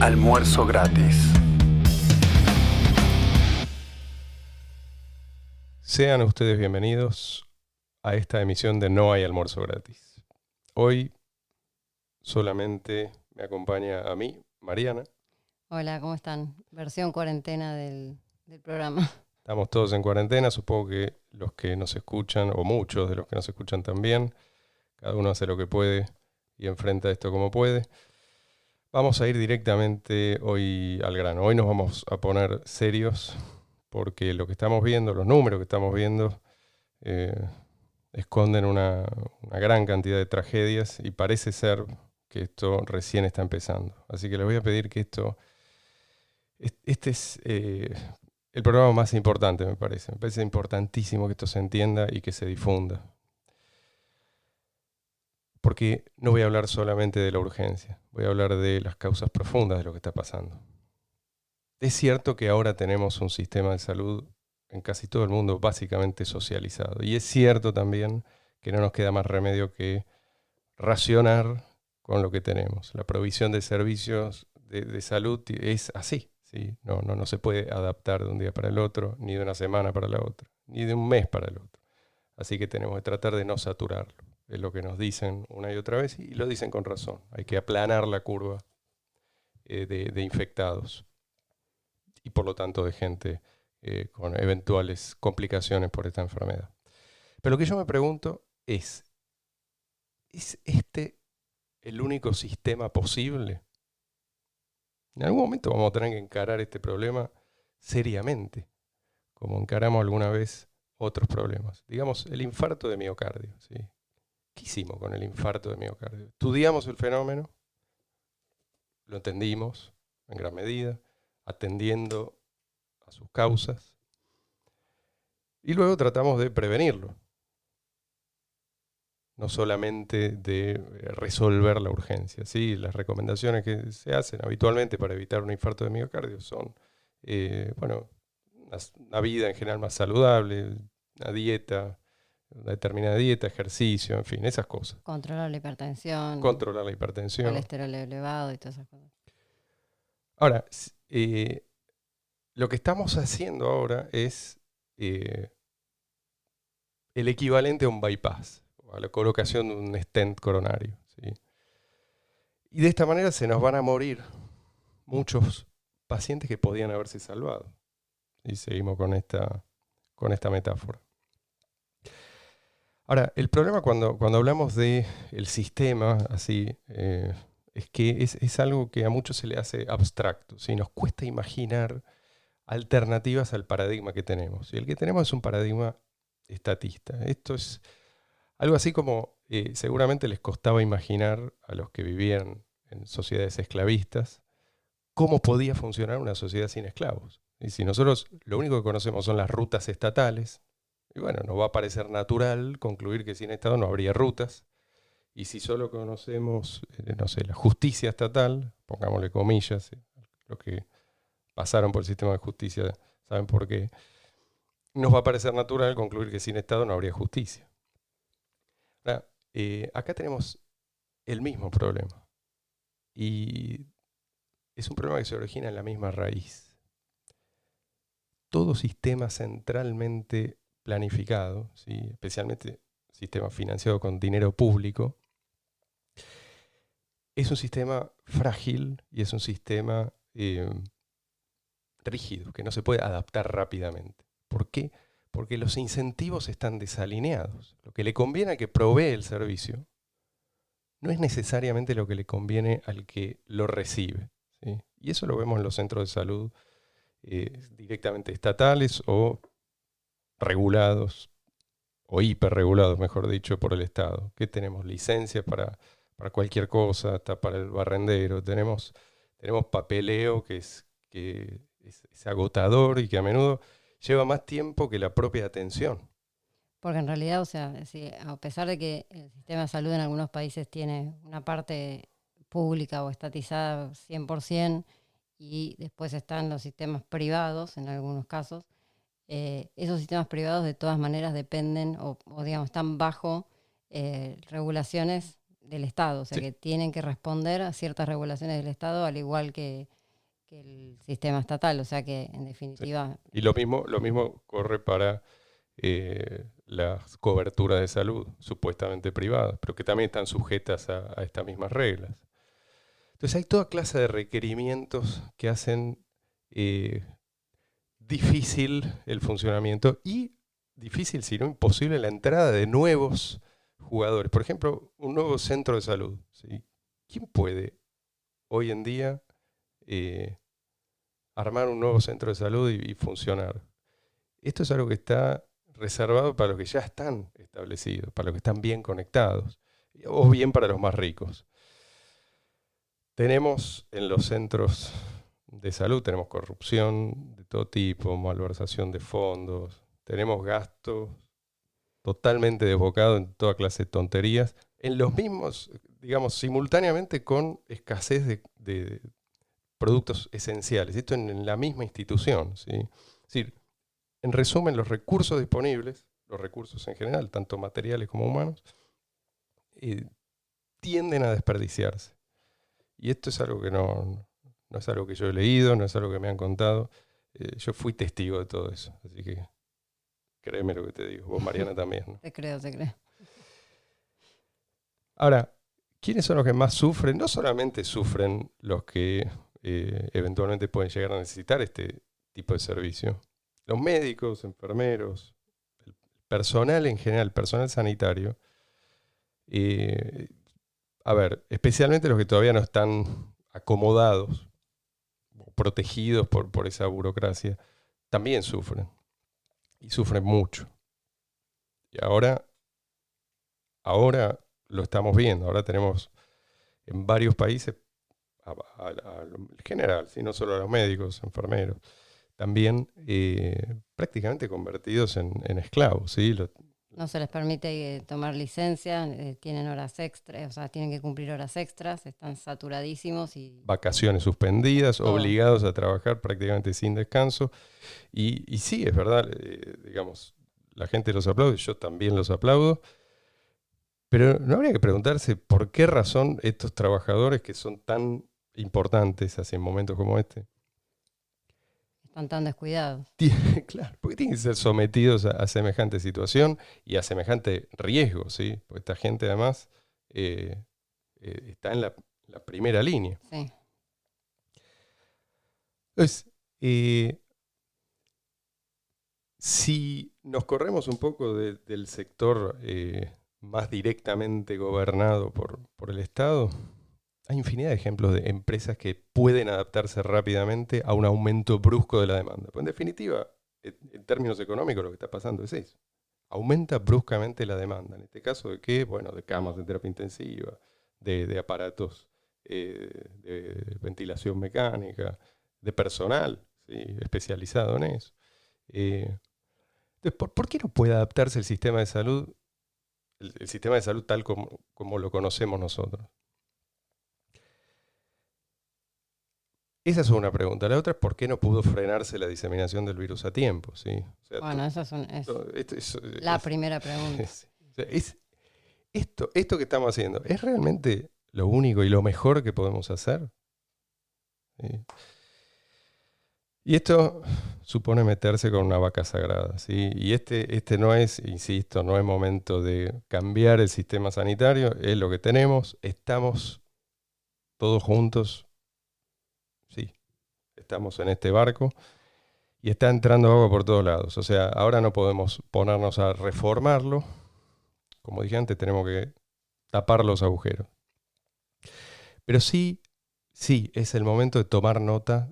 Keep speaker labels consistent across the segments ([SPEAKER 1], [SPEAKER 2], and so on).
[SPEAKER 1] Almuerzo gratis.
[SPEAKER 2] Sean ustedes bienvenidos a esta emisión de No hay almuerzo gratis. Hoy solamente me acompaña a mí, Mariana.
[SPEAKER 3] Hola, ¿cómo están? Versión cuarentena del programa.
[SPEAKER 2] Estamos todos en cuarentena, supongo que los que nos escuchan, o muchos de los que nos escuchan también, cada uno hace lo que puede y enfrenta esto como puede. Vamos a ir directamente hoy al grano. Hoy nos vamos a poner serios porque lo que estamos viendo, los números que estamos viendo, esconden una gran cantidad de tragedias y parece ser que esto recién está empezando. Así que les voy a pedir que este es el programa más importante, me parece. Me parece importantísimo que esto se entienda y que se difunda. Porque no voy a hablar solamente de la urgencia, voy a hablar de las causas profundas de lo que está pasando. Es cierto que ahora tenemos un sistema de salud en casi todo el mundo básicamente socializado. Y es cierto también que no nos queda más remedio que racionar con lo que tenemos. La provisión de servicios de salud es así, ¿sí? No se puede adaptar de un día para el otro, ni de una semana para la otra, ni de un mes para el otro. Así que tenemos que tratar de no saturarlo. Es lo que nos dicen una y otra vez y lo dicen con razón. Hay que aplanar la curva de infectados y por lo tanto de gente con eventuales complicaciones por esta enfermedad. Pero lo que yo me pregunto ¿es este el único sistema posible? En algún momento vamos a tener que encarar este problema seriamente, como encaramos alguna vez otros problemas. Digamos, el infarto de miocardio, ¿sí? ¿Qué hicimos con el infarto de miocardio? Estudiamos el fenómeno, lo entendimos en gran medida, atendiendo a sus causas, y luego tratamos de prevenirlo, no solamente de resolver la urgencia. ¿Sí? Las recomendaciones que se hacen habitualmente para evitar un infarto de miocardio son, una vida en general más saludable, una dieta, una determinada dieta, ejercicio, en fin, esas cosas.
[SPEAKER 3] Controlar la hipertensión.
[SPEAKER 2] Controlar la hipertensión.
[SPEAKER 3] Colesterol elevado y todas esas cosas.
[SPEAKER 2] Ahora, lo que estamos haciendo ahora es el equivalente a un bypass, a la colocación de un stent coronario, ¿sí? Y de esta manera se nos van a morir muchos pacientes que podían haberse salvado. Y seguimos con esta metáfora. Ahora, el problema cuando hablamos del sistema, así, es que es algo que a muchos se le hace abstracto, ¿sí? Nos cuesta imaginar alternativas al paradigma que tenemos. Y el que tenemos es un paradigma estatista. Esto es algo así como seguramente les costaba imaginar a los que vivían en sociedades esclavistas cómo podía funcionar una sociedad sin esclavos. Y si nosotros lo único que conocemos son las rutas estatales, y bueno, nos va a parecer natural concluir que sin Estado no habría rutas. Y si solo conocemos, la justicia estatal, pongámosle comillas, los que pasaron por el sistema de justicia saben por qué, nos va a parecer natural concluir que sin Estado no habría justicia. Ahora, acá tenemos el mismo problema. Y es un problema que se origina en la misma raíz. Todo sistema centralmente planificado, ¿sí? Especialmente sistema financiado con dinero público, es un sistema frágil y es un sistema rígido, que no se puede adaptar rápidamente. ¿Por qué? Porque los incentivos están desalineados. Lo que le conviene al que provee el servicio no es necesariamente lo que le conviene al que lo recibe, ¿sí? Y eso lo vemos en los centros de salud directamente estatales o regulados, o hiperregulados, mejor dicho, por el Estado. Que tenemos licencias para cualquier cosa, hasta para el barrendero. Tenemos papeleo que es agotador y que a menudo lleva más tiempo que la propia atención.
[SPEAKER 3] Porque en realidad, a pesar de que el sistema de salud en algunos países tiene una parte pública o estatizada 100%, y después están los sistemas privados en algunos casos, esos sistemas privados de todas maneras dependen o digamos, están bajo regulaciones del Estado, o sea,
[SPEAKER 2] Sí.
[SPEAKER 3] que tienen que responder a ciertas regulaciones del Estado, al igual que que el sistema estatal. O sea que, en definitiva...
[SPEAKER 2] Sí. Y lo mismo corre para las coberturas de salud, supuestamente privadas, pero que también están sujetas a estas mismas reglas. Entonces hay toda clase de requerimientos que hacen difícil el funcionamiento y difícil, si no imposible, la entrada de nuevos jugadores. Por ejemplo, un nuevo centro de salud, ¿sí? ¿Quién puede hoy en día armar un nuevo centro de salud y funcionar? Esto es algo que está reservado para los que ya están establecidos, para los que están bien conectados, o bien para los más ricos. Tenemos en los centros de salud, tenemos corrupción de todo tipo, malversación de fondos, tenemos gastos totalmente desbocados en toda clase de tonterías, en los mismos, digamos, simultáneamente con escasez de productos esenciales. Esto en la misma institución, ¿sí? Es decir, en resumen, los recursos disponibles, los recursos en general, tanto materiales como humanos, tienden a desperdiciarse. Y esto es algo que no es algo que yo he leído, no es algo que me han contado. Yo fui testigo de todo eso, así que créeme lo que te digo. Vos, Mariana, también, ¿no?
[SPEAKER 3] Te creo.
[SPEAKER 2] Ahora, ¿quiénes son los que más sufren? No solamente sufren los que eventualmente pueden llegar a necesitar este tipo de servicio. Los médicos, enfermeros, el personal en general, el personal sanitario, a ver, especialmente los que todavía no están acomodados, protegidos por esa burocracia, también sufren. Y sufren mucho. Y ahora lo estamos viendo. Ahora tenemos en varios países, en general, ¿sí? No solo a los médicos, enfermeros, también prácticamente convertidos en esclavos, ¿sí?
[SPEAKER 3] No se les permite tomar licencia, tienen horas extras, o sea, tienen que cumplir horas extras, están saturadísimos y...
[SPEAKER 2] Vacaciones suspendidas,
[SPEAKER 3] todo.
[SPEAKER 2] Obligados a trabajar prácticamente sin descanso. Y sí, es verdad, digamos, la gente los aplaude, yo también los aplaudo, pero no habría que preguntarse por qué razón estos trabajadores que son tan importantes así en momentos como este,
[SPEAKER 3] Están tan descuidados.
[SPEAKER 2] claro, porque tienen que ser sometidos a semejante situación y a semejante riesgo, ¿sí? Porque esta gente además está en la primera línea.
[SPEAKER 3] Sí.
[SPEAKER 2] Entonces, si nos corremos un poco del sector más directamente gobernado por el Estado, hay infinidad de ejemplos de empresas que pueden adaptarse rápidamente a un aumento brusco de la demanda. Pues en definitiva, en términos económicos, lo que está pasando es eso. Aumenta bruscamente la demanda. En este caso, ¿de qué? Bueno, de camas de terapia intensiva, de aparatos de ventilación mecánica, de personal, ¿sí? Especializado en eso. Entonces, ¿por qué no puede adaptarse el sistema de salud, el sistema de salud tal como lo conocemos nosotros? Esa es una pregunta. La otra es por qué no pudo frenarse la diseminación del virus a tiempo, ¿sí? O sea,
[SPEAKER 3] Bueno, esa es la primera pregunta.
[SPEAKER 2] O sea, esto que estamos haciendo, ¿es realmente lo único y lo mejor que podemos hacer? ¿Sí? Y esto supone meterse con una vaca sagrada, ¿sí? Y este no es, insisto, no es momento de cambiar el sistema sanitario, es lo que tenemos, estamos todos juntos, sí, estamos en este barco y está entrando agua por todos lados. O sea, ahora no podemos ponernos a reformarlo, como dije antes, tenemos que tapar los agujeros. Pero sí es el momento de tomar nota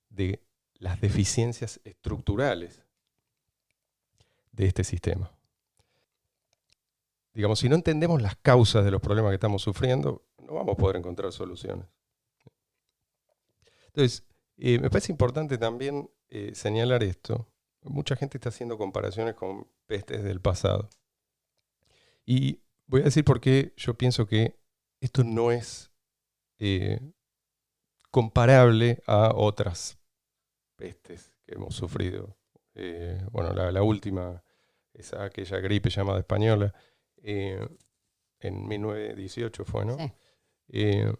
[SPEAKER 2] de las deficiencias estructurales de este sistema. Digamos, si no entendemos las causas de los problemas que estamos sufriendo, no vamos a poder encontrar soluciones. Entonces, me parece importante también señalar esto. Mucha gente está haciendo comparaciones con pestes del pasado. Y voy a decir por qué yo pienso que esto no es comparable a otras pestes que hemos sufrido. Bueno, la última es aquella gripe llamada española, en 1918 fue, ¿no?
[SPEAKER 3] Sí.
[SPEAKER 2] Eh,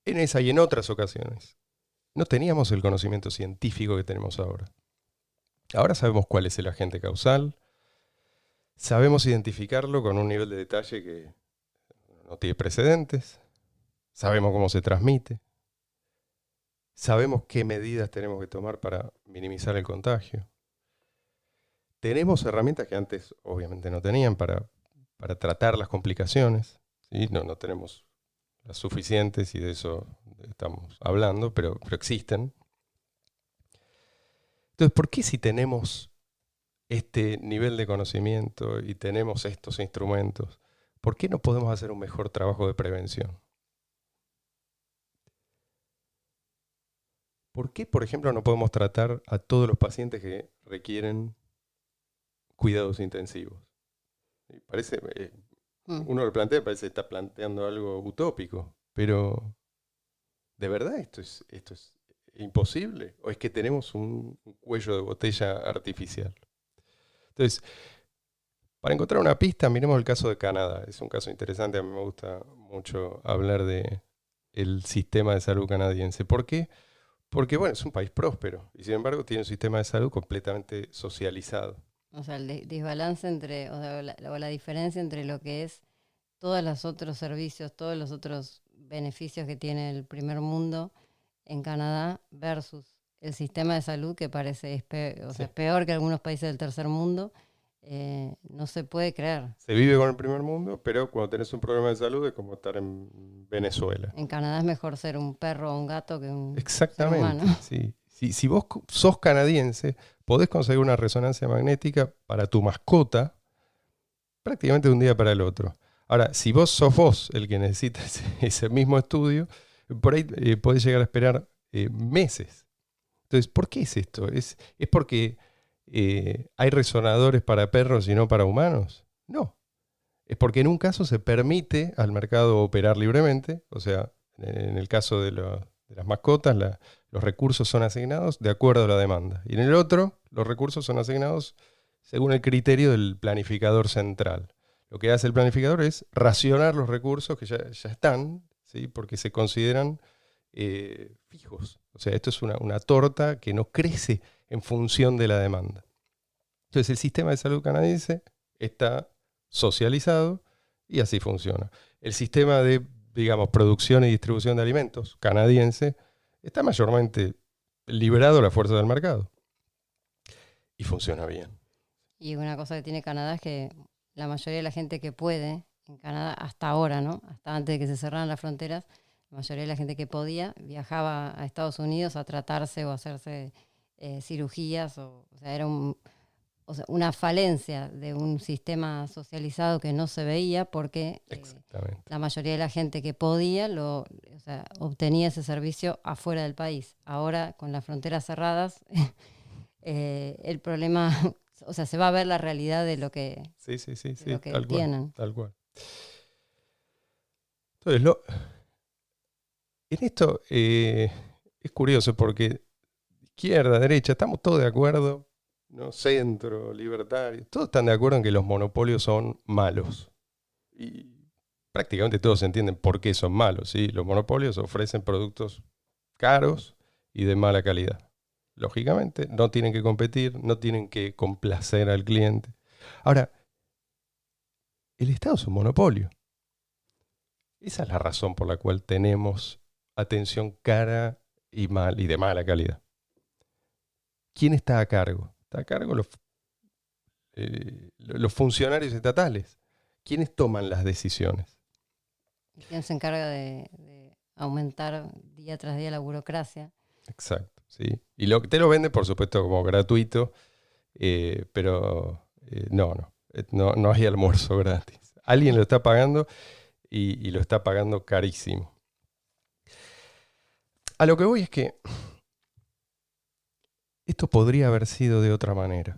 [SPEAKER 2] en esa y en otras ocasiones, no teníamos el conocimiento científico que tenemos ahora. Ahora sabemos cuál es el agente causal, sabemos identificarlo con un nivel de detalle que no tiene precedentes, sabemos cómo se transmite, sabemos qué medidas tenemos que tomar para minimizar el contagio. Tenemos herramientas que antes obviamente no tenían para tratar las complicaciones, ¿sí? No tenemos las suficientes y de eso estamos hablando, pero existen. Entonces, ¿por qué si tenemos este nivel de conocimiento y tenemos estos instrumentos, por qué no podemos hacer un mejor trabajo de prevención? ¿Por qué, por ejemplo, no podemos tratar a todos los pacientes que requieren cuidados intensivos? Parece, uno lo plantea, parece que está planteando algo utópico, pero ¿de verdad esto es imposible? ¿O es que tenemos un cuello de botella artificial? Entonces, para encontrar una pista, miremos el caso de Canadá. Es un caso interesante, a mí me gusta mucho hablar del sistema de salud canadiense. ¿Por qué? Porque, bueno, es un país próspero y sin embargo tiene un sistema de salud completamente socializado.
[SPEAKER 3] O sea, el desbalance entre, o sea, la diferencia entre lo que es todos los otros servicios, todos los otros beneficios que tiene el primer mundo en Canadá versus el sistema de salud que parece es peor que algunos países del tercer mundo, no se puede creer.
[SPEAKER 2] Se vive con el primer mundo, pero cuando tenés un problema de salud es como estar en Venezuela.
[SPEAKER 3] En Canadá es mejor ser un perro o un gato que un
[SPEAKER 2] Exactamente,
[SPEAKER 3] ser humano.
[SPEAKER 2] Sí. Si vos sos canadiense, podés conseguir una resonancia magnética para tu mascota prácticamente de un día para el otro. Ahora, si vos sos vos el que necesita ese mismo estudio, por ahí podés llegar a esperar meses. Entonces, ¿por qué es esto? ¿Es porque hay resonadores para perros y no para humanos? No. Es porque en un caso se permite al mercado operar libremente, o sea, en el caso de las mascotas, los recursos son asignados de acuerdo a la demanda. Y en el otro, los recursos son asignados según el criterio del planificador central. Lo que hace el planificador es racionar los recursos que ya están, ¿sí? Porque se consideran fijos. O sea, esto es una torta que no crece en función de la demanda. Entonces, el sistema de salud canadiense está socializado y así funciona. El sistema de, digamos, producción y distribución de alimentos canadiense está mayormente liberado a la fuerza del mercado y funciona bien.
[SPEAKER 3] Y una cosa que tiene Canadá es que la mayoría de la gente que puede en Canadá hasta ahora, ¿no? Hasta antes de que se cerraran las fronteras, la mayoría de la gente que podía viajaba a Estados Unidos a tratarse o a hacerse cirugías, o sea, era una falencia de un sistema socializado que no se veía porque la mayoría de la gente que podía obtenía ese servicio afuera del país. Ahora, con las fronteras cerradas, el problema, o sea, se va a ver la realidad de lo que, lo que
[SPEAKER 2] tal
[SPEAKER 3] tienen.
[SPEAKER 2] Tal cual. Entonces, en esto es curioso porque izquierda, derecha, estamos todos de acuerdo, ¿no? Centro, libertario, todos están de acuerdo en que los monopolios son malos. Y prácticamente todos entienden por qué son malos, ¿sí? Los monopolios ofrecen productos caros y de mala calidad. Lógicamente, no tienen que competir, no tienen que complacer al cliente. Ahora, el Estado es un monopolio. Esa es la razón por la cual tenemos atención cara y de mala calidad. ¿Quién está a cargo? Está a cargo los funcionarios estatales. ¿Quiénes toman las decisiones?
[SPEAKER 3] ¿Quién se encarga de aumentar día tras día la burocracia?
[SPEAKER 2] Exacto, sí. Y te lo venden, por supuesto, como gratuito, pero no hay almuerzo gratis. Alguien lo está pagando y lo está pagando carísimo. A lo que voy es que esto podría haber sido de otra manera.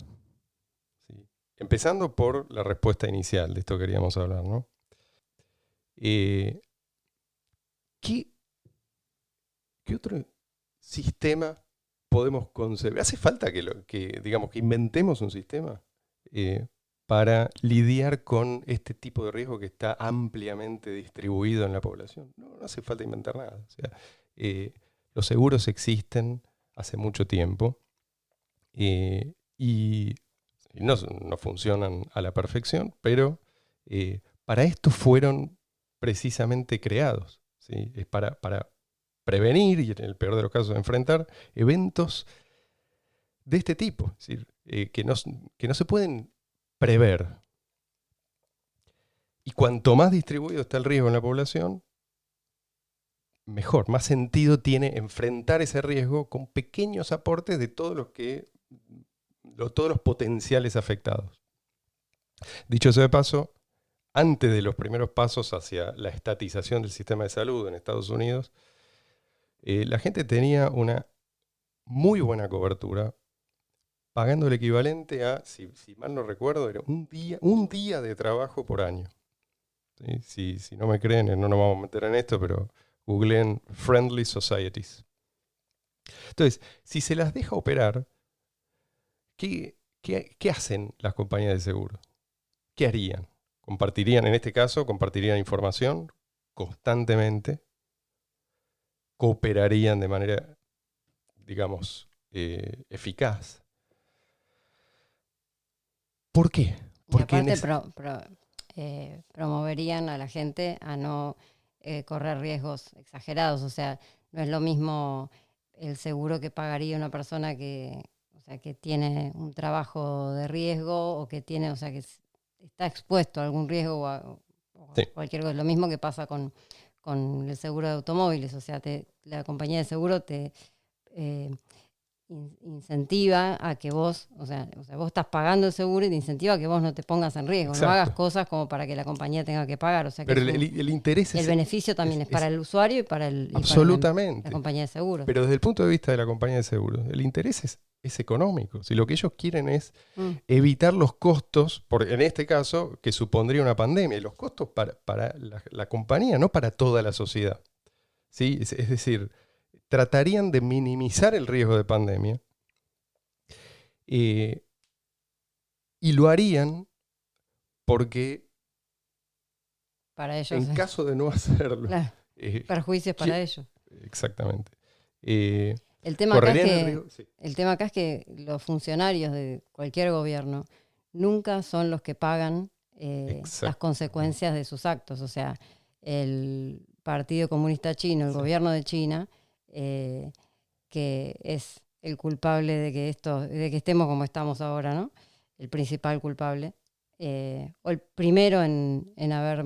[SPEAKER 2] ¿Sí? Empezando por la respuesta inicial, de esto queríamos hablar, ¿no? ¿Qué otro sistema podemos concebir? ¿Hace falta que inventemos un sistema? para lidiar con este tipo de riesgo que está ampliamente distribuido en la población. No hace falta inventar nada. O sea, los seguros existen hace mucho tiempo y no funcionan a la perfección, pero para esto fueron precisamente creados, ¿sí? Es para prevenir y, en el peor de los casos, enfrentar eventos de este tipo, es decir, que no se pueden prever. Y cuanto más distribuido está el riesgo en la población, mejor, más sentido tiene enfrentar ese riesgo con pequeños aportes de todos los potenciales afectados. Dicho sea de paso, antes de los primeros pasos hacia la estatización del sistema de salud en Estados Unidos, la gente tenía una muy buena cobertura, pagando el equivalente a, si mal no recuerdo, era un día de trabajo por año. ¿Sí? Si no me creen, no nos vamos a meter en esto, pero googleen Friendly Societies. Entonces, si se las deja operar, ¿qué hacen las compañías de seguros? ¿Qué harían? En este caso, compartirían información constantemente, cooperarían de manera, digamos, eficaz. ¿Por qué?
[SPEAKER 3] Porque promoverían a la gente a no correr riesgos exagerados. O sea, no es lo mismo el seguro que pagaría una persona que tiene un trabajo de riesgo o que tiene, que está expuesto a algún riesgo o
[SPEAKER 2] sí.
[SPEAKER 3] Cualquier cosa. Lo mismo que pasa con el seguro de automóviles. O sea, la compañía de seguro te incentiva a que vos, vos estás pagando el seguro y te incentiva a que vos no te pongas en riesgo. Exacto. No hagas cosas como para que la compañía tenga que pagar. O sea, que
[SPEAKER 2] pero el interés
[SPEAKER 3] el beneficio también es para el usuario y para
[SPEAKER 2] absolutamente.
[SPEAKER 3] La compañía de seguros.
[SPEAKER 2] Pero desde el punto de vista de la compañía de seguros, el interés es económico. Si lo que ellos quieren es evitar los costos, en este caso, que supondría una pandemia, y los costos para la compañía, no para toda la sociedad. ¿Sí? Es decir, tratarían de minimizar el riesgo de pandemia y lo harían porque
[SPEAKER 3] para ellos,
[SPEAKER 2] en caso de no hacerlo,
[SPEAKER 3] claro, perjuicios para ellos.
[SPEAKER 2] Exactamente.
[SPEAKER 3] El tema acá es que los funcionarios de cualquier gobierno nunca son los que pagan las consecuencias de sus actos. O sea, el Partido Comunista Chino, el gobierno de China, que es el culpable de que estemos como estamos ahora, ¿no? El principal culpable, o el primero en haber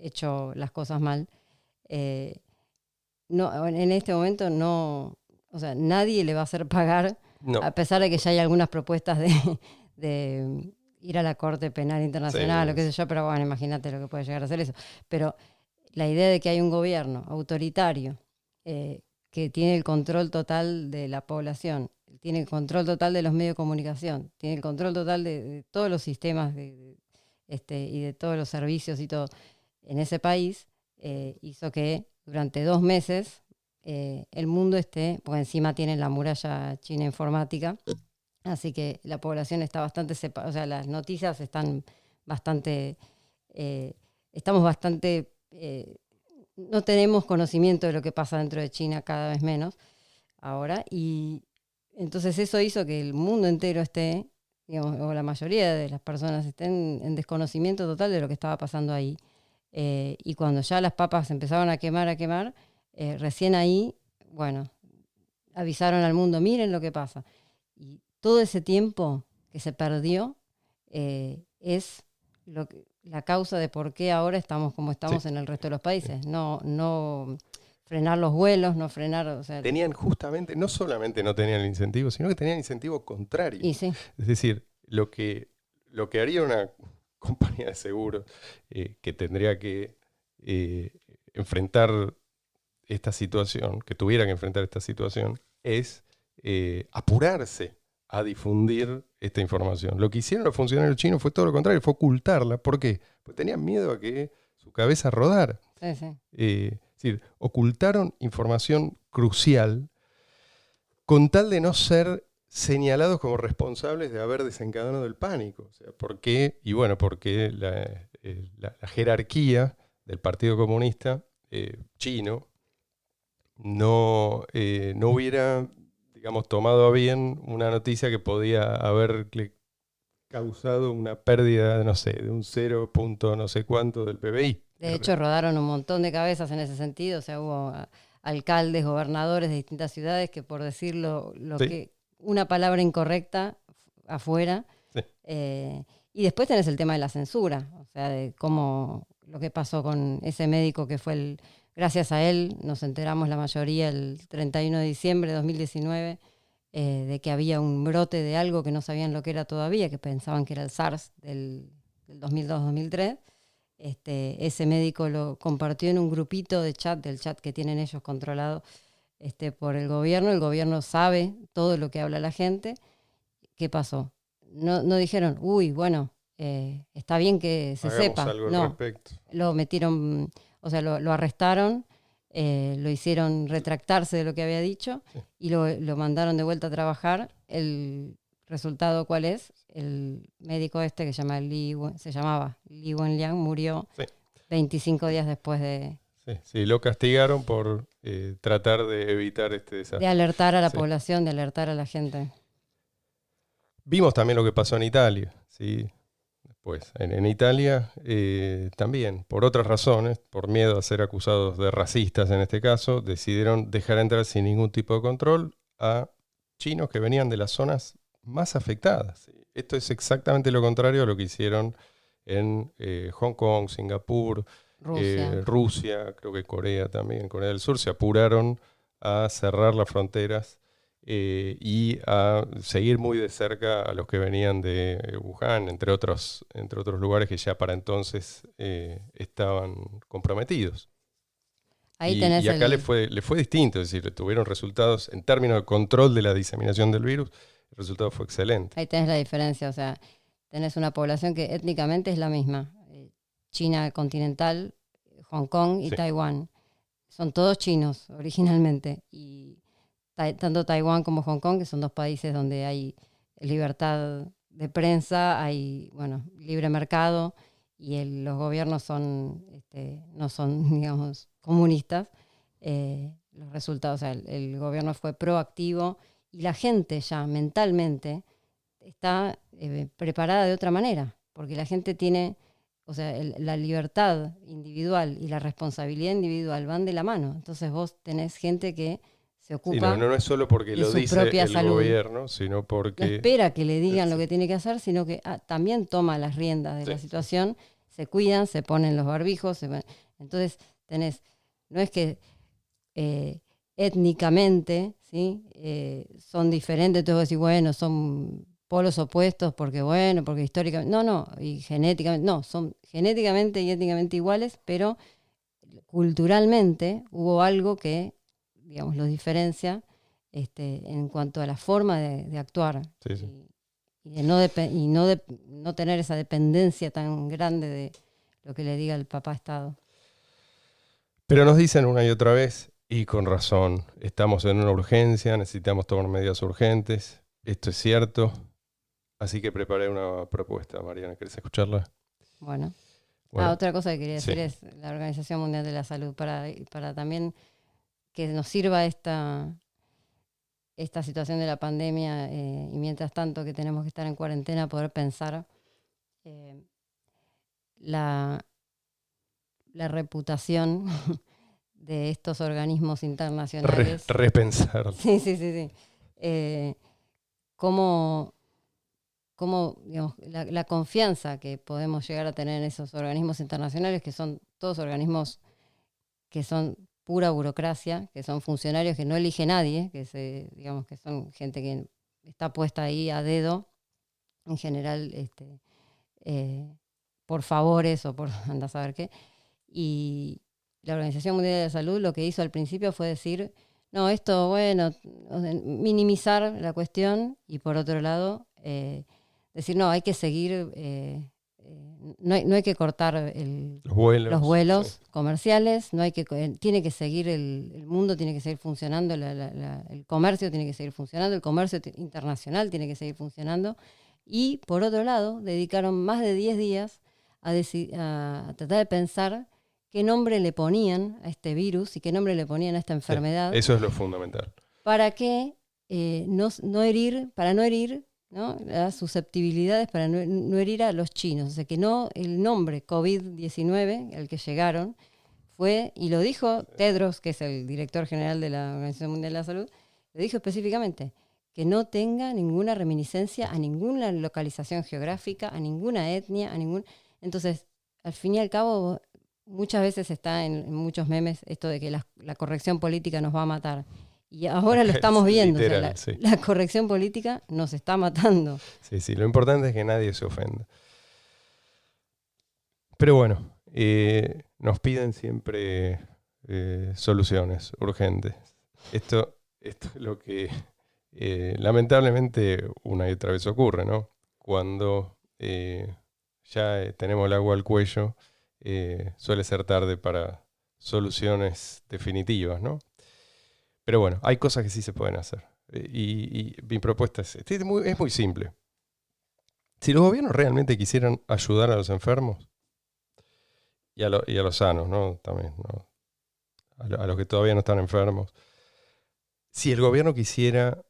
[SPEAKER 3] hecho las cosas mal. No, en este momento no, o sea, nadie le va a hacer pagar, a pesar de que ya hay algunas propuestas de ir a la Corte Penal Internacional, o qué sé yo, pero bueno, imagínate lo que puede llegar a ser eso. Pero la idea de que hay un gobierno autoritario que tiene el control total de la población, tiene el control total de los medios de comunicación, tiene el control total de todos los sistemas y de todos los servicios y todo en ese país, hizo que durante 2 meses el mundo porque encima tiene la muralla china informática, así que la población está bastante separada, o sea, las noticias están bastante, estamos bastante, no tenemos conocimiento de lo que pasa dentro de China cada vez menos ahora, y entonces eso hizo que el mundo entero esté, digamos, o la mayoría de las personas estén en desconocimiento total de lo que estaba pasando ahí. Y cuando ya las papas empezaron a quemar, recién ahí, bueno, avisaron al mundo, miren lo que pasa. Y todo ese tiempo que se perdió es la causa de por qué ahora estamos como estamos en el resto de los países. No frenar los vuelos, no frenar... O sea,
[SPEAKER 2] tenían justamente, no solamente no tenían el incentivo, sino que tenían el incentivo contrario.
[SPEAKER 3] Y sí.
[SPEAKER 2] Es decir, lo que haría una compañía de seguros que tendría que enfrentar esta situación, que tuviera que enfrentar esta situación, es apurarse a difundir esta información. Lo que hicieron los funcionarios chinos fue todo lo contrario, fue ocultarla. ¿Por qué? Porque tenían miedo a que su cabeza rodara.
[SPEAKER 3] Sí.
[SPEAKER 2] Es decir, ocultaron información crucial con tal de no ser señalados como responsables de haber desencadenado el pánico. O sea, ¿por qué? Y bueno, porque la jerarquía del Partido Comunista chino no hubiera, digamos, tomado a bien una noticia que podía haberle causado una pérdida, no sé, de un 0 punto no sé cuánto del PBI.
[SPEAKER 3] De hecho, rodaron un montón de cabezas en ese sentido, o sea, hubo alcaldes, gobernadores de distintas ciudades que por decirlo
[SPEAKER 2] Sí.
[SPEAKER 3] que una palabra incorrecta afuera.
[SPEAKER 2] Sí.
[SPEAKER 3] Y después tenés el tema de la censura, o sea, de cómo lo que pasó con ese médico que fue gracias a él nos enteramos la mayoría el 31 de diciembre de 2019 de que había un brote de algo que no sabían lo que era todavía, que pensaban que era el SARS del 2002-2003. Ese médico lo compartió en un grupito de chat, del chat que tienen ellos controlado por el gobierno sabe todo lo que habla la gente. ¿Qué pasó? No dijeron, uy, bueno, está bien que se
[SPEAKER 2] Hagamos
[SPEAKER 3] sepa.
[SPEAKER 2] algo al
[SPEAKER 3] No,
[SPEAKER 2] respecto.
[SPEAKER 3] lo metieron, o sea, lo arrestaron, lo hicieron retractarse de lo que había dicho y lo mandaron de vuelta a trabajar. El resultado, ¿cuál es? El médico que se llamaba Li Wenliang murió 25 días después de...
[SPEAKER 2] Sí, lo castigaron por tratar de evitar este desastre.
[SPEAKER 3] De alertar a la población, de alertar a la gente.
[SPEAKER 2] Vimos también lo que pasó en Italia, ¿sí? Después, en Italia también, por otras razones, por miedo a ser acusados de racistas en este caso, decidieron dejar entrar sin ningún tipo de control a chinos que venían de las zonas más afectadas. ¿Sí? Esto es exactamente lo contrario a lo que hicieron en Hong Kong, Singapur, Rusia, creo que Corea también, Corea del Sur, se apuraron a cerrar las fronteras y a seguir muy de cerca a los que venían de Wuhan, entre otros lugares que ya para entonces estaban comprometidos. Y acá le fue distinto, es decir, tuvieron resultados en términos de control de la diseminación del virus, el resultado fue excelente.
[SPEAKER 3] Ahí tenés la diferencia, o sea, tenés una población que étnicamente es la misma. China continental, Hong Kong y Taiwán. Son todos chinos originalmente. Y tanto Taiwán como Hong Kong, que son dos países donde hay libertad de prensa, hay libre mercado y los gobiernos no son, digamos, comunistas. Los resultados, o sea, el gobierno fue proactivo y la gente ya mentalmente está preparada de otra manera, porque la gente tiene, o sea, la libertad individual y la responsabilidad individual van de la mano. Entonces vos tenés gente que se ocupa
[SPEAKER 2] no es solo porque
[SPEAKER 3] de
[SPEAKER 2] lo
[SPEAKER 3] su
[SPEAKER 2] dice
[SPEAKER 3] propia
[SPEAKER 2] el
[SPEAKER 3] salud.
[SPEAKER 2] gobierno, sino porque...
[SPEAKER 3] No espera que le digan lo que tiene que hacer, sino que también toma las riendas de la situación, se cuidan, se ponen los barbijos. Entonces no es que étnicamente, ¿sí? Son diferentes, todos decir, bueno, son polos opuestos porque históricamente, no, y genéticamente, no, son genéticamente y étnicamente iguales, pero culturalmente hubo algo que, digamos, los diferencia en cuanto a la forma de actuar. Y de no tener esa dependencia tan grande de lo que le diga el papá Estado.
[SPEAKER 2] Pero nos dicen una y otra vez, y con razón, estamos en una urgencia, necesitamos tomar medidas urgentes, esto es cierto, así que preparé una propuesta, Mariana, ¿querés escucharla?
[SPEAKER 3] Bueno. Otra cosa que quería decir es la Organización Mundial de la Salud, para también que nos sirva esta situación de la pandemia y mientras tanto que tenemos que estar en cuarentena, poder pensar la reputación de estos organismos internacionales.
[SPEAKER 2] Repensar.
[SPEAKER 3] Sí. Cómo digamos, la confianza que podemos llegar a tener en esos organismos internacionales, que son todos organismos que son pura burocracia, que son funcionarios que no elige nadie, digamos que son gente que está puesta ahí a dedo, en general por favores o por anda a saber qué. Y la Organización Mundial de la Salud lo que hizo al principio fue decir, no, esto, minimizar la cuestión y por otro lado decir, no, hay que seguir no hay que cortar los vuelos comerciales, tiene que seguir el mundo, tiene que seguir funcionando, el comercio tiene que seguir funcionando, el comercio internacional tiene que seguir funcionando. Y por otro lado, dedicaron más de 10 días a tratar de pensar qué nombre le ponían a este virus y qué nombre le ponían a esta enfermedad.
[SPEAKER 2] Eso es lo fundamental.
[SPEAKER 3] Para que no herir, ¿no? Las susceptibilidades, para no herir a los chinos. O sea, que el nombre COVID-19, al que llegaron, fue, y lo dijo Tedros, que es el director general de la Organización Mundial de la Salud, lo dijo específicamente, que no tenga ninguna reminiscencia a ninguna localización geográfica, a ninguna etnia, Entonces, al fin y al cabo, muchas veces está en muchos memes esto de que la corrección política nos va a matar. Y ahora lo estamos viendo.
[SPEAKER 2] Literal,
[SPEAKER 3] o sea, la corrección política nos está matando.
[SPEAKER 2] Sí, lo importante es que nadie se ofenda. Pero bueno, nos piden siempre soluciones urgentes. Esto es lo que lamentablemente una y otra vez ocurre, ¿no? Cuando ya tenemos el agua al cuello, suele ser tarde para soluciones definitivas, ¿no? Pero bueno, hay cosas que sí se pueden hacer. Y mi propuesta es muy simple. Si los gobiernos realmente quisieran ayudar a los enfermos y a los sanos, ¿no? También, ¿no? A los que todavía no están enfermos. Si el gobierno quisiera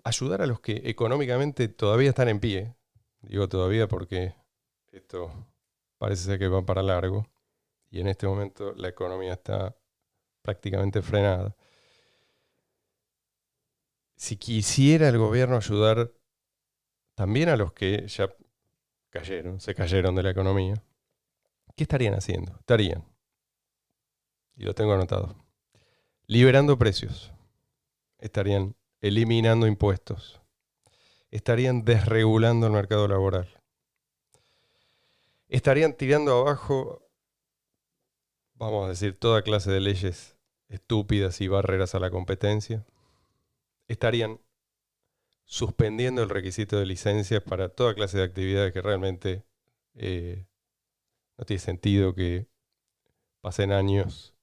[SPEAKER 2] ayudar a los que económicamente todavía están en pie, digo todavía porque esto parece ser que va para largo y en este momento la economía está prácticamente frenada. Si quisiera el gobierno ayudar también a los que ya se cayeron de la economía, ¿qué estarían haciendo? Y lo tengo anotado, liberando precios, estarían eliminando impuestos, estarían desregulando el mercado laboral, estarían tirando abajo, vamos a decir, toda clase de leyes estúpidas y barreras a la competencia, estarían suspendiendo el requisito de licencias para toda clase de actividades que realmente no tiene sentido que pasen años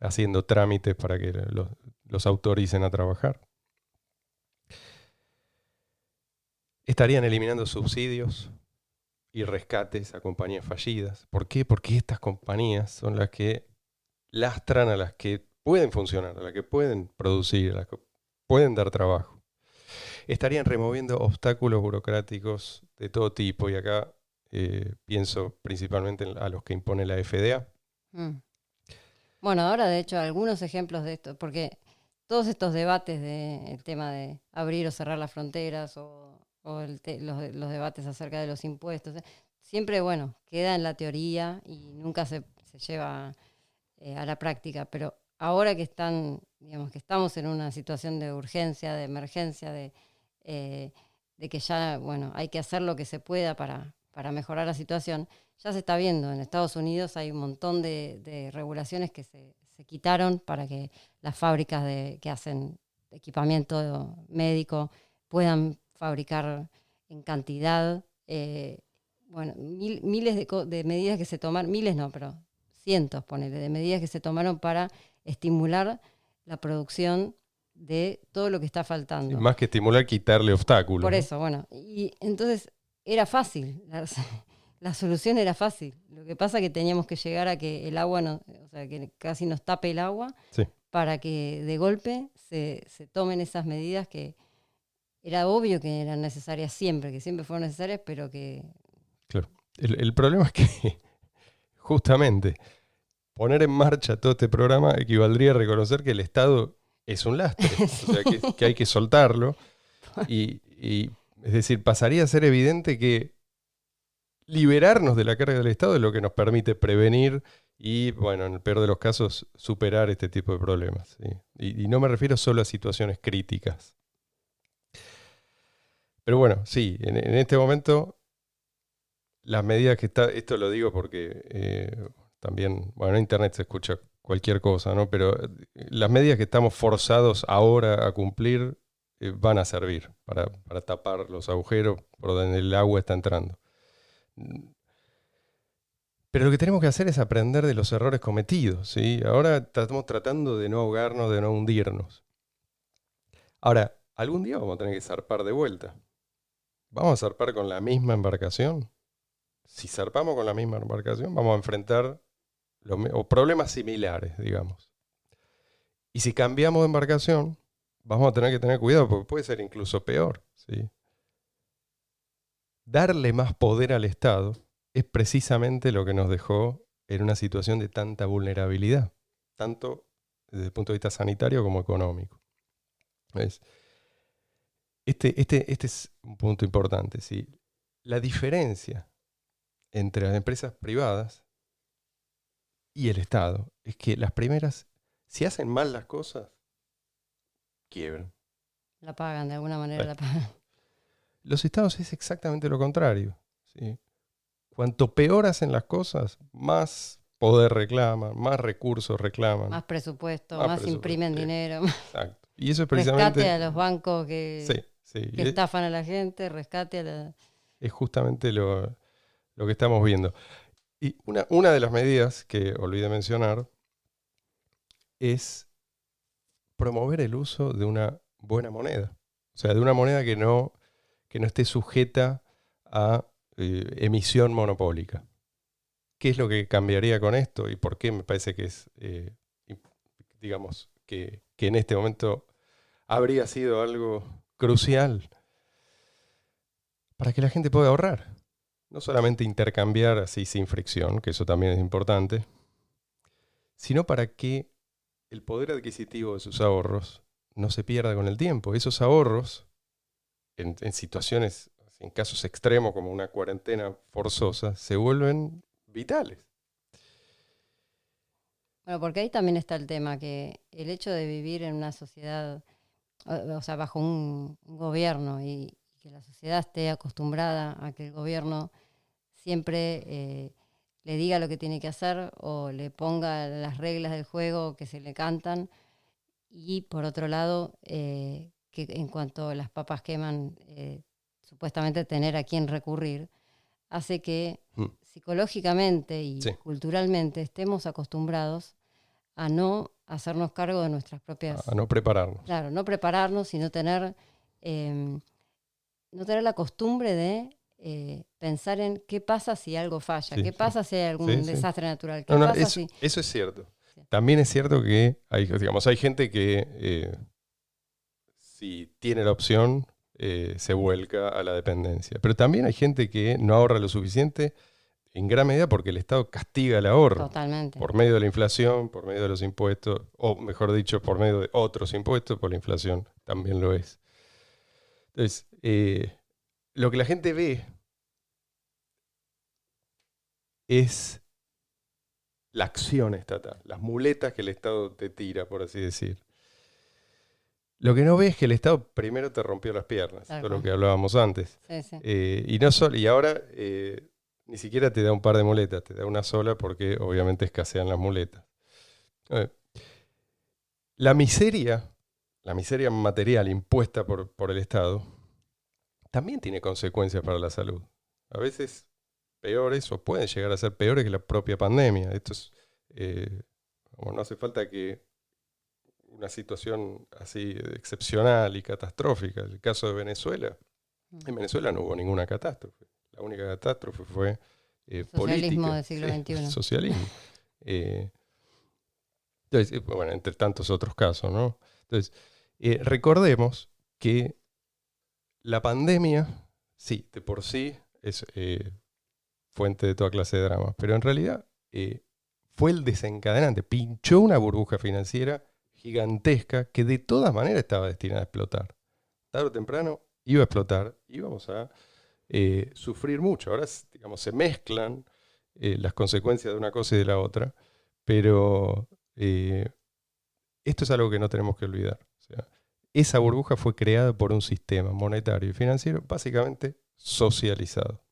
[SPEAKER 2] haciendo trámites para que los autoricen a trabajar. Estarían eliminando subsidios y rescates a compañías fallidas. ¿Por qué? Porque estas compañías son las que lastran a las que pueden funcionar, a las que pueden producir, a las que pueden dar trabajo. Estarían removiendo obstáculos burocráticos de todo tipo, y acá pienso principalmente a los que impone la FDA.
[SPEAKER 3] Bueno, ahora de hecho algunos ejemplos de esto, porque todos estos debates del tema de abrir o cerrar las fronteras o los debates acerca de los impuestos, siempre, bueno, queda en la teoría y nunca se lleva a la práctica, pero ahora que estamos en una situación de urgencia, de emergencia, de que ya, bueno, hay que hacer lo que se pueda para mejorar la situación, ya se está viendo. En Estados Unidos hay un montón de regulaciones que se quitaron para que las fábricas que hacen equipamiento médico puedan fabricar en cantidad. Bueno, miles de medidas que se tomaron, miles no, pero cientos, de medidas que se tomaron para estimular la producción de todo lo que está faltando.
[SPEAKER 2] Sí, más que estimular, quitarle obstáculos.
[SPEAKER 3] Por eso, bueno, y entonces era fácil, la solución era fácil. Lo que pasa es que teníamos que llegar a que el agua, que casi nos tape el agua, sí, para que de golpe se tomen esas medidas que era obvio que eran necesarias siempre, que siempre fueron necesarias, pero que... Claro.
[SPEAKER 2] El problema es que justamente poner en marcha todo este programa equivaldría a reconocer que el Estado es un lastre, o sea, que hay que soltarlo. Y es decir, pasaría a ser evidente que liberarnos de la carga del Estado es lo que nos permite prevenir y, bueno, en el peor de los casos, superar este tipo de problemas, ¿sí? Y no me refiero solo a situaciones críticas. Pero bueno, sí, en este momento las medidas que esto lo digo porque también, bueno, en internet se escucha cualquier cosa, ¿no? Pero las medidas que estamos forzados ahora a cumplir van a servir para tapar los agujeros por donde el agua está entrando. Pero lo que tenemos que hacer es aprender de los errores cometidos, ¿sí? Ahora estamos tratando de no ahogarnos, de no hundirnos. Ahora, algún día vamos a tener que zarpar de vuelta. ¿Vamos a zarpar con la misma embarcación? Si zarpamos con la misma embarcación, vamos a enfrentar problemas similares, digamos. Y si cambiamos de embarcación, vamos a tener que tener cuidado porque puede ser incluso peor, ¿sí? Darle más poder al Estado es precisamente lo que nos dejó en una situación de tanta vulnerabilidad, tanto desde el punto de vista sanitario como económico. ¿Ves? Este es un punto importante, ¿sí? La diferencia entre las empresas privadas y el Estado es que las primeras, si hacen mal las cosas, quiebran.
[SPEAKER 3] La pagan, de alguna manera la pagan.
[SPEAKER 2] Los Estados es exactamente lo contrario, ¿sí? Cuanto peor hacen las cosas, más poder reclaman, más recursos reclaman.
[SPEAKER 3] Más presupuesto, más imprimen dinero.
[SPEAKER 2] Exacto. Y eso es precisamente...
[SPEAKER 3] Rescate a los bancos que estafan a la gente, rescate a la...
[SPEAKER 2] Es justamente lo que estamos viendo. Y una de las medidas que olvidé mencionar es promover el uso de una buena moneda. O sea, de una moneda que no esté sujeta a emisión monopólica. ¿Qué es lo que cambiaría con esto? Y por qué me parece que es, digamos, que en este momento habría sido algo crucial para que la gente pueda ahorrar. No solamente intercambiar así sin fricción, que eso también es importante, sino para que el poder adquisitivo de sus ahorros no se pierda con el tiempo. Esos ahorros, en situaciones, en casos extremos como una cuarentena forzosa, se vuelven vitales.
[SPEAKER 3] Bueno, porque ahí también está el tema, que el hecho de vivir en una sociedad, o sea, bajo un gobierno y que la sociedad esté acostumbrada a que el gobierno siempre le diga lo que tiene que hacer o le ponga las reglas del juego que se le cantan, y por otro lado, que en cuanto las papas queman, supuestamente tener a quién recurrir, hace que psicológicamente y culturalmente estemos acostumbrados a no hacernos cargo de nuestras propias...
[SPEAKER 2] A no prepararnos.
[SPEAKER 3] Claro, no prepararnos y no tener la costumbre de pensar en qué pasa si algo falla, qué pasa si hay algún desastre natural, qué pasa si...
[SPEAKER 2] Eso es cierto. Sí. También es cierto que hay gente que si tiene la opción se vuelca a la dependencia. Pero también hay gente que no ahorra lo suficiente en gran medida porque el Estado castiga el ahorro.
[SPEAKER 3] Totalmente.
[SPEAKER 2] Por medio de la inflación, por medio de los impuestos, o mejor dicho, por medio de otros impuestos, por la inflación también lo es. Entonces, lo que la gente ve es la acción estatal, las muletas que el Estado te tira, por así decir. Lo que no ves es que el Estado primero te rompió las piernas, todo lo que hablábamos antes.
[SPEAKER 3] Sí.
[SPEAKER 2] Y ahora ni siquiera te da un par de muletas, te da una sola porque obviamente escasean las muletas. La miseria material impuesta por el Estado también tiene consecuencias para la salud. A veces peores o pueden llegar a ser peores que la propia pandemia. Esto es, como no hace falta que una situación así excepcional y catastrófica. El caso de Venezuela. En Venezuela no hubo ninguna catástrofe. La única catástrofe fue
[SPEAKER 3] socialismo
[SPEAKER 2] política.
[SPEAKER 3] Del siglo XXI.
[SPEAKER 2] El socialismo. Entonces, bueno, entre tantos otros casos, ¿no? Entonces, recordemos que la pandemia, sí, de por sí es fuente de toda clase de dramas, pero en realidad fue el desencadenante, pinchó una burbuja financiera gigantesca que de todas maneras estaba destinada a explotar. Tarde o temprano iba a explotar y íbamos a sufrir mucho. Ahora, digamos, se mezclan las consecuencias de una cosa y de la otra, pero esto es algo que no tenemos que olvidar. O sea, esa burbuja fue creada por un sistema monetario y financiero básicamente socializado.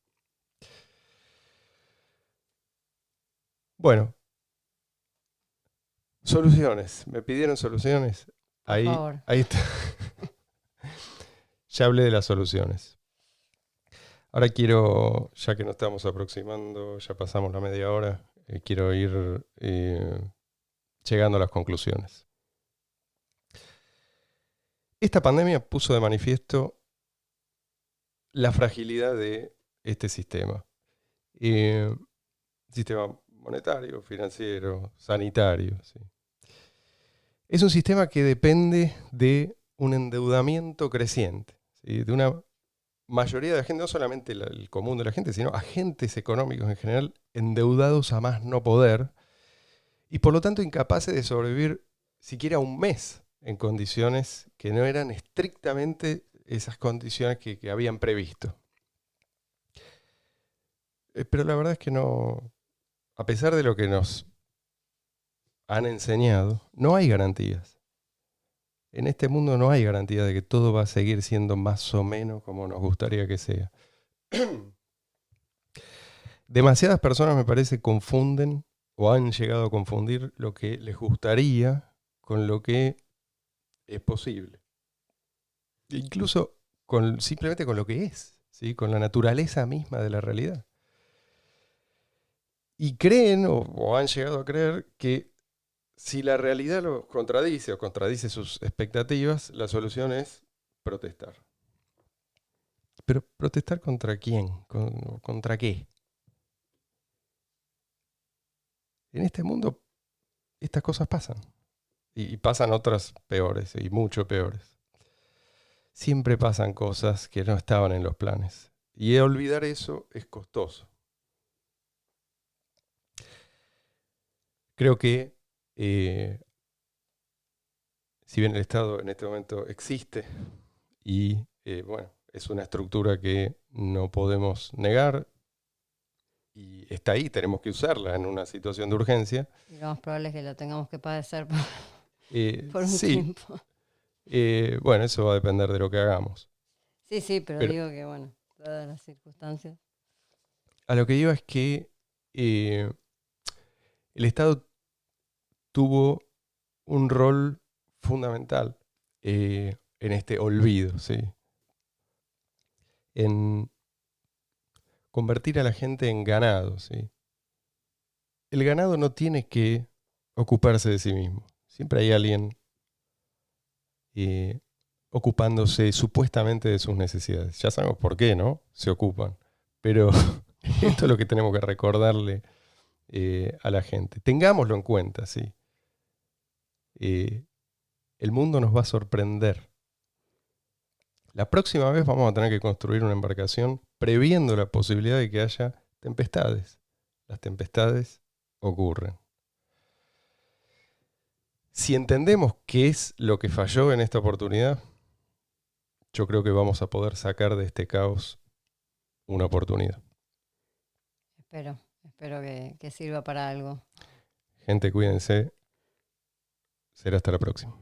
[SPEAKER 2] Bueno, soluciones. Me pidieron soluciones.
[SPEAKER 3] Por favor.
[SPEAKER 2] Ahí está. Ya hablé de las soluciones. Ahora quiero, ya que nos estamos aproximando, ya pasamos la media hora, quiero ir llegando a las conclusiones. Esta pandemia puso de manifiesto la fragilidad de este sistema. Sistema monetario, financiero, sanitario. ¿Sí? Es un sistema que depende de un endeudamiento creciente, ¿sí? De una mayoría de la gente, no solamente el común de la gente, sino agentes económicos en general endeudados a más no poder y por lo tanto incapaces de sobrevivir siquiera un mes en condiciones que no eran estrictamente esas condiciones que habían previsto. Pero la verdad es que no, a pesar de lo que nos han enseñado, no hay garantías. En este mundo no hay garantía de que todo va a seguir siendo más o menos como nos gustaría que sea. Demasiadas personas, me parece, confunden o han llegado a confundir lo que les gustaría con lo que es posible. Incluso simplemente con lo que es, ¿sí? Con la naturaleza misma de la realidad. Y creen o han llegado a creer que si la realidad los contradice o contradice sus expectativas, la solución es protestar. Pero ¿protestar contra quién? ¿Contra qué? En este mundo estas cosas pasan. Y pasan otras peores, y mucho peores. Siempre pasan cosas que no estaban en los planes. Y olvidar eso es costoso. Creo que si bien el Estado en este momento existe y bueno, es una estructura que no podemos negar y está ahí, tenemos que usarla en una situación de urgencia.
[SPEAKER 3] Y lo más probable es que lo tengamos que padecer por un
[SPEAKER 2] Sí,
[SPEAKER 3] tiempo.
[SPEAKER 2] bueno, eso va a depender de lo que hagamos.
[SPEAKER 3] Sí, pero
[SPEAKER 2] Pero
[SPEAKER 3] digo que, bueno, todas las circunstancias.
[SPEAKER 2] a lo que iba es que el Estado tuvo un rol fundamental en este olvido, ¿sí? En convertir a la gente en ganado, ¿sí? El ganado no tiene que ocuparse de sí mismo. Siempre hay alguien ocupándose supuestamente de sus necesidades. Ya sabemos por qué, ¿no? Se ocupan. Pero esto es lo que tenemos que recordarle a la gente. Tengámoslo en cuenta, ¿sí? El mundo nos va a sorprender. La próxima vez vamos a tener que construir una embarcación previendo la posibilidad de que haya tempestades. Las tempestades ocurren. Si entendemos qué es lo que falló en esta oportunidad, yo creo que vamos a poder sacar de este caos una oportunidad.
[SPEAKER 3] Espero que sirva para algo.
[SPEAKER 2] Gente, cuídense. Será hasta la próxima.